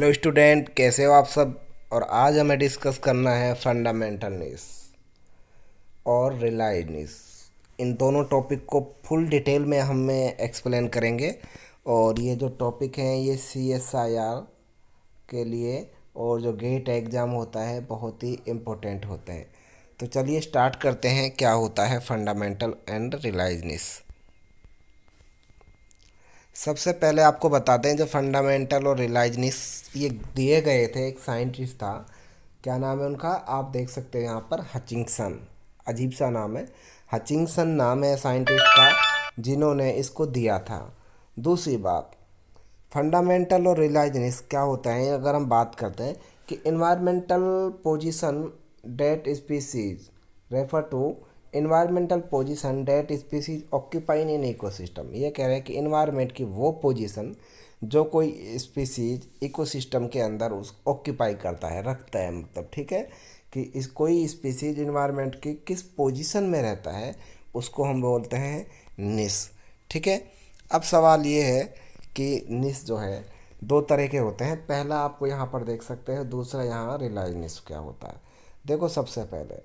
Hello student, कैसे हो आप सब। और आज हमें डिस्कस करना है फंडामेंटलनेस और रिलायडनेस। इन दोनों टॉपिक को फुल डिटेल में हमें एक्सप्लेन करेंगे। और ये जो टॉपिक हैं ये CSIR के लिए और जो गेट एग्ज़ाम होता है बहुत ही इम्पोर्टेंट होते हैं। तो चलिए स्टार्ट करते हैं, क्या होता है फंडामेंटल एंड रिलायडनेस। सबसे पहले आपको बताते हैं जो फंडामेंटल और रिलायजनिस ये दिए गए थे, एक साइंटिस्ट था, क्या नाम है उनका, आप देख सकते हैं यहाँ पर, हचिंगसन। अजीब सा नाम है, हचिंगसन नाम है साइंटिस्ट का जिन्होंने इसको दिया था। दूसरी बात, फंडामेंटल और रिलायजनिस क्या होता है, अगर हम बात करते हैं कि environmental position that species refer to environmental position that species occupying in ecosystem. ये कह रहे हैं कि इन्वायरमेंट की वो पोजीशन जो कोई स्पीसीज इकोसिस्टम के अंदर उस ऑक्यूपाई करता है, रखता है, मतलब ठीक है कि इस कोई स्पीसीज इन्वायरमेंट की किस पोजीशन में रहता है उसको हम बोलते हैं निस। ठीक है। अब सवाल ये है कि निस जो है दो तरह के होते हैं, पहला आपको यहाँ पर देख सकते हैं, दूसरा यहाँ रिलायनिस क्या होता है। देखो सबसे पहले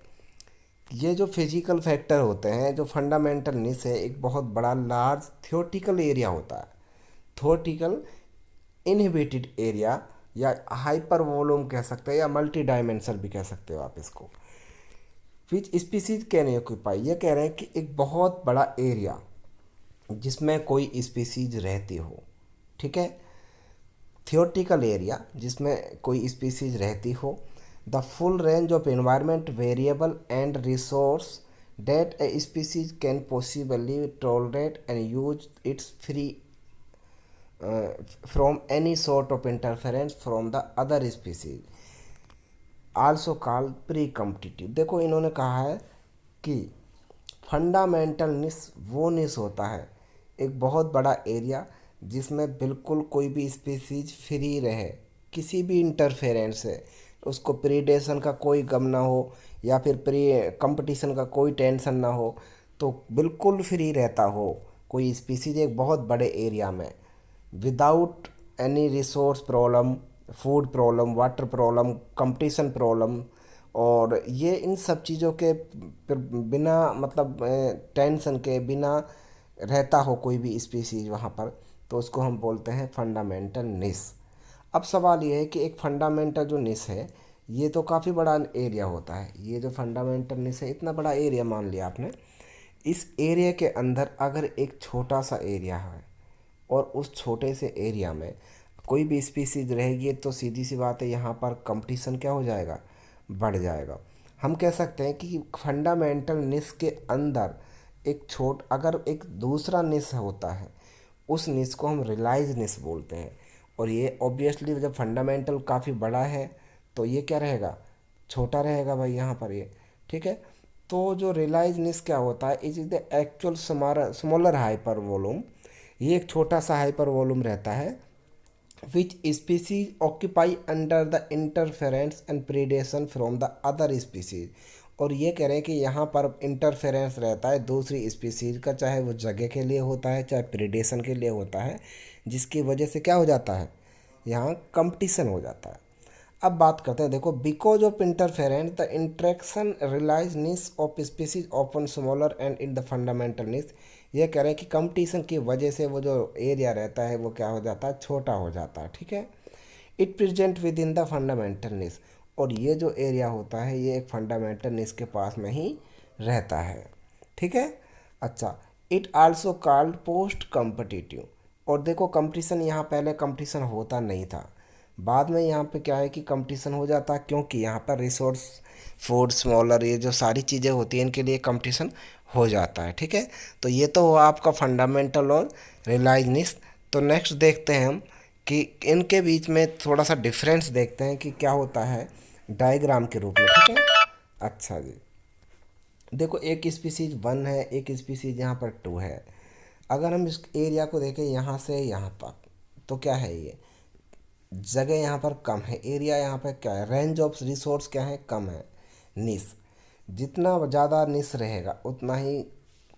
ये जो फिजिकल फैक्टर होते हैं, जो फंडामेंटल निस है, एक बहुत बड़ा लार्ज थियोटिकल एरिया होता है। थियोटिकल इनहिबिटेड एरिया या हाइपर वॉल्यूम कह सकते हैं या मल्टी डायमेंशनल भी कह सकते हो आप इसको। विच स्पीसीज कैन ऑक्यूपाई, ये कह रहे हैं कि एक बहुत बड़ा एरिया जिसमें कोई स्पीसीज रहती हो। ठीक है। थियोटिकल एरिया जिसमें कोई स्पीसीज रहती हो। The full range of environment variable and resource that a species can possibly tolerate and use its free from any sort of interference from the other species also called pre-competitive। देखो इन्होंने कहा है कि fundamental निस वो निस होता है, एक बहुत बड़ा एरिया जिसमें बिल्कुल कोई भी स्पीसीज फ्री रहे किसी भी इंटरफेरेंस से, उसको प्रीडेशन का कोई गम ना हो या फिर प्री कंपटीशन का कोई टेंशन ना हो, तो बिल्कुल फ्री रहता हो कोई स्पीसीज एक बहुत बड़े एरिया में, without any resource problem, food problem, water problem, competition problem. और ये इन सब चीज़ों के बिना मतलब टेंशन के बिना रहता हो कोई भी स्पीसीज वहाँ पर, तो उसको हम बोलते हैं फंडामेंटल निस। अब सवाल ये है कि एक फंडामेंटल जो निस है ये तो काफ़ी बड़ा एरिया होता है। ये जो फंडामेंटल निस है इतना बड़ा एरिया मान लिया आपने, इस एरिया के अंदर अगर एक छोटा सा एरिया है और उस छोटे से एरिया में कोई भी स्पीसीज रहेगी तो सीधी सी बात है यहाँ पर कंपटीशन क्या हो जाएगा, बढ़ जाएगा। हम कह सकते हैं कि फंडामेंटल निस के अंदर एक अगर एक दूसरा निस होता है उस निस को हम रिलाइज निस बोलते हैं। और ये ऑब्वियसली जब फंडामेंटल काफ़ी बड़ा है तो ये क्या रहेगा, छोटा रहेगा भाई यहाँ पर ये। ठीक है। तो जो रिलाइज निस क्या होता है, is the actual smaller hyper volume, ये एक छोटा सा हाइपर वॉल्यूम रहता है which species occupy under the interference and predation from the other species। और ये कह रहे हैं कि यहाँ पर इंटरफेरेंस रहता है दूसरी स्पीसीज का, चाहे वो जगह के लिए होता है चाहे प्रीडेशन के लिए होता है, जिसकी वजह से क्या हो जाता है, यहाँ कंपटीशन हो जाता है। अब बात करते हैं, देखो because of interference the interaction realise niche of species open smaller and in the fundamental niche. ये कह रहे हैं कि कंपटीशन की वजह से वो जो एरिया रहता है वो क्या हो जाता है, छोटा हो जाता है। ठीक है। It present with in the fundamental निस, और ये जो एरिया होता है ये एक फंडामेंटल निस के पास में ही रहता है। ठीक है। अच्छा, it also called post competitive. और देखो कंपटीशन, यहाँ पहले कंपटीशन होता नहीं था, बाद में यहाँ पे क्या है कि कंपटीशन हो जाता है, क्योंकि यहाँ पर रिसोर्स, फूड, स्मॉलर, ये जो सारी चीज़ें होती हैं इनके लिए कंपटीशन हो जाता है। ठीक है। तो ये तो हुआ आपका फंडामेंटल और रिलायनिस। तो नेक्स्ट देखते हैं हम कि इनके बीच में थोड़ा सा डिफरेंस देखते हैं कि क्या होता है डायग्राम के रूप में। ठीक है। अच्छा जी, देखो एक स्पीसीज 1 है, एक स्पीसीज यहाँ पर 2 है। अगर हम इस एरिया को देखें यहाँ से यहाँ तक, तो क्या है, ये जगह यहाँ पर कम है, एरिया यहाँ पर क्या है, रेंज ऑफ रिसोर्स क्या है, कम है, निस। जितना ज़्यादा निस रहेगा उतना ही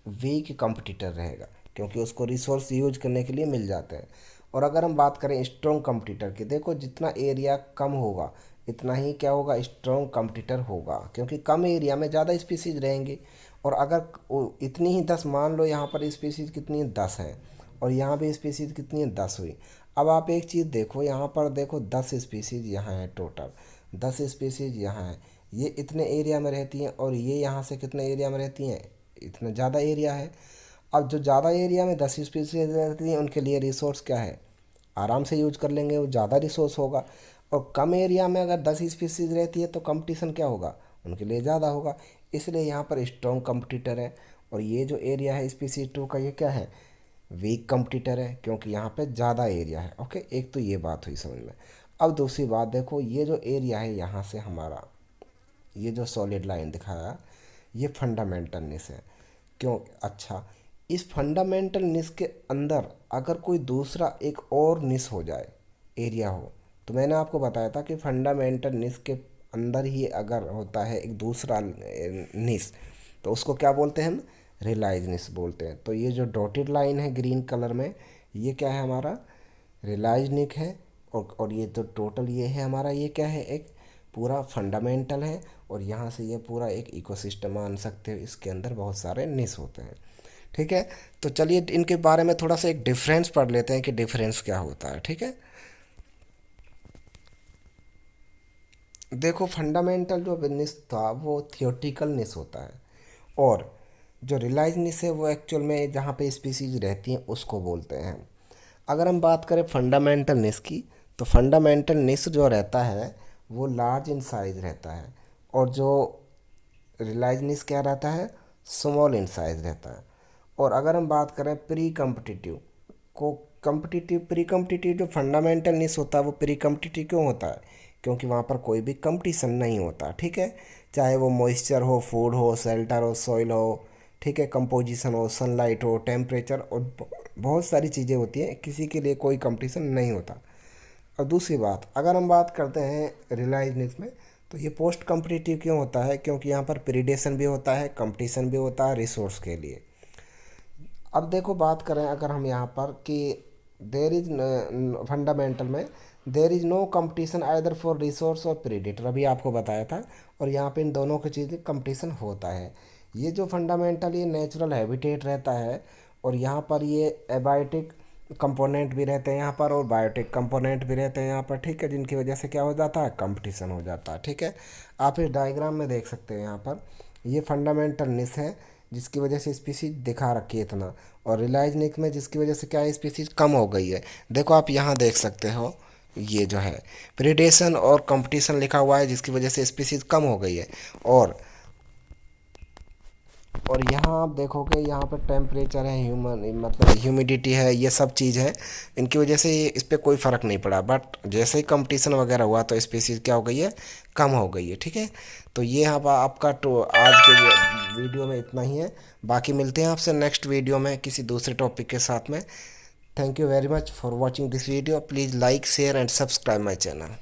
वीक कंपटीटर रहेगा, क्योंकि उसको रिसोर्स यूज करने के लिए मिल जाते हैं। और अगर हम बात करें स्ट्रॉन्ग कंपटीटर की, देखो जितना एरिया कम होगा इतना ही क्या होगा, स्ट्रॉन्ग कंपटीटर होगा, क्योंकि कम एरिया में ज़्यादा स्पीसीज रहेंगी। और अगर इतनी ही 10, मान लो यहाँ पर स्पीसीज कितनी है, 10 है, और यहाँ भी स्पीसीज कितनी है, 10 हुई। अब आप एक चीज़ देखो, यहाँ पर देखो 10 स्पीसीज यहाँ है टोटल, 10 स्पीसीज यहाँ है, ये इतने एरिया में रहती हैं, और ये यहाँ से कितने एरिया में रहती हैं, इतना ज़्यादा एरिया है। अब जो ज़्यादा एरिया में 10 स्पीसीज रहती हैं उनके लिए रिसोर्स क्या है, आराम से यूज कर लेंगे, वो ज़्यादा रिसोर्स होगा। और कम एरिया में अगर 10 स्पीसीज रहती है तो कंपटीशन क्या होगा, उनके लिए ज़्यादा होगा। इसलिए यहाँ पर स्ट्रॉन्ग कंपटीटर है। और ये जो एरिया है स्पीसीज 2 का, ये क्या है, वीक कंपटीटर है, क्योंकि यहाँ पे ज़्यादा एरिया है। ओके, एक तो ये बात हुई समझ में। अब दूसरी बात देखो, ये जो एरिया है यहाँ से हमारा, ये जो सॉलिड लाइन दिखाया, ये फंडामेंटल निस है। क्यों, अच्छा, इस फंडामेंटल निस के अंदर अगर कोई दूसरा एक और निस हो जाए, एरिया हो, तो मैंने आपको बताया था कि फंडामेंटल निस के अंदर ही अगर होता है एक दूसरा निस, तो उसको क्या बोलते हैं हम, रिलाइज निस बोलते हैं। तो ये जो डॉटेड लाइन है ग्रीन कलर में, ये क्या है हमारा, रिलाइज निक है। और ये तो टोटल ये है हमारा, ये क्या है, एक पूरा फंडामेंटल है। और यहाँ से ये पूरा एक इकोसिस्टम मान सकते हो, इसके अंदर बहुत सारे निस होते हैं। ठीक है, तो चलिए इनके बारे में थोड़ा सा एक डिफरेंस पढ़ लेते हैं कि डिफरेंस क्या होता है। ठीक है, देखो फंडामेंटल जो निस था वो थियोटिकल निस होता है, और जो रिलाइज निस है वो एक्चुअल में जहाँ पे स्पीसीज रहती हैं उसको बोलते हैं। अगर हम बात करें फंडामेंटल निस की, तो फंडामेंटल निस जो रहता है वो लार्ज इन साइज रहता है, और जो रिलाइज निस क्या रहता है, स्मॉल इन साइज रहता है। और अगर हम बात करें प्री कम्पिटिटिव को, कम्पिटिटिव प्री कम्पिटिटिव जो फंडामेंटल निस होता है वो प्री कम्पिटिटिव क्यों होता है, क्योंकि वहाँ पर कोई भी कंपटीशन नहीं होता। ठीक है, चाहे वो मॉइस्चर हो, फूड हो, शेल्टर हो, सॉइल हो, ठीक है, कंपोजिशन हो, सनलाइट हो, टेम्परेचर, और बहुत सारी चीज़ें होती हैं, किसी के लिए कोई कंपटीशन नहीं होता। और दूसरी बात, अगर हम बात करते हैं रिलायंस में, तो ये पोस्ट कम्पिटिटिव क्यों होता है, क्योंकि यहाँ पर प्रीडेशन भी होता है, कंपटीशन भी होता है रिसोर्स के लिए। अब देखो बात करें अगर हम यहाँ पर कि देर इज फंडामेंटल में there is no competition either for resource और प्रीडेटर, अभी आपको बताया था। और यहाँ पे इन दोनों की चीज़ें कंपटीशन होता है। ये जो फंडामेंटल ये नेचुरल हैबिटेट रहता है, और यहाँ पर ये एबायोटिक कंपोनेंट भी रहते हैं यहाँ पर, और बायोटिक कंपोनेंट भी रहते हैं यहाँ पर। ठीक है, जिनकी वजह से क्या हो जाता है, कंपटीशन हो जाता है। ठीक है, आप इस डायग्राम में देख सकते हैं यहाँ पर ये फंडामेंटल निस है जिसकी वजह से स्पीसीज दिखा रखी है इतना, और रिलाइज निक में जिसकी वजह से क्या है, स्पीसीज कम हो गई है। देखो आप यहाँ देख सकते हो, ये जो है प्रीडेशन और कंपटीशन लिखा हुआ है जिसकी वजह से स्पीसीज कम हो गई है। और यहाँ आप देखोगे यहाँ पर टेम्परेचर है, ह्यूमन मतलब ह्यूमिडिटी है, ये सब चीज़ है, इनकी वजह से इस पर कोई फ़र्क नहीं पड़ा। बट जैसे ही कंपटीशन वगैरह हुआ तो स्पीसीज क्या हो गई है, कम हो गई है। ठीक है, तो ये अब आपका तो आज के वीडियो में इतना ही है। बाकी मिलते हैं आपसे नेक्स्ट वीडियो में किसी दूसरे टॉपिक के साथ में। Thank you very much for watching this video. Please like, share and subscribe my channel.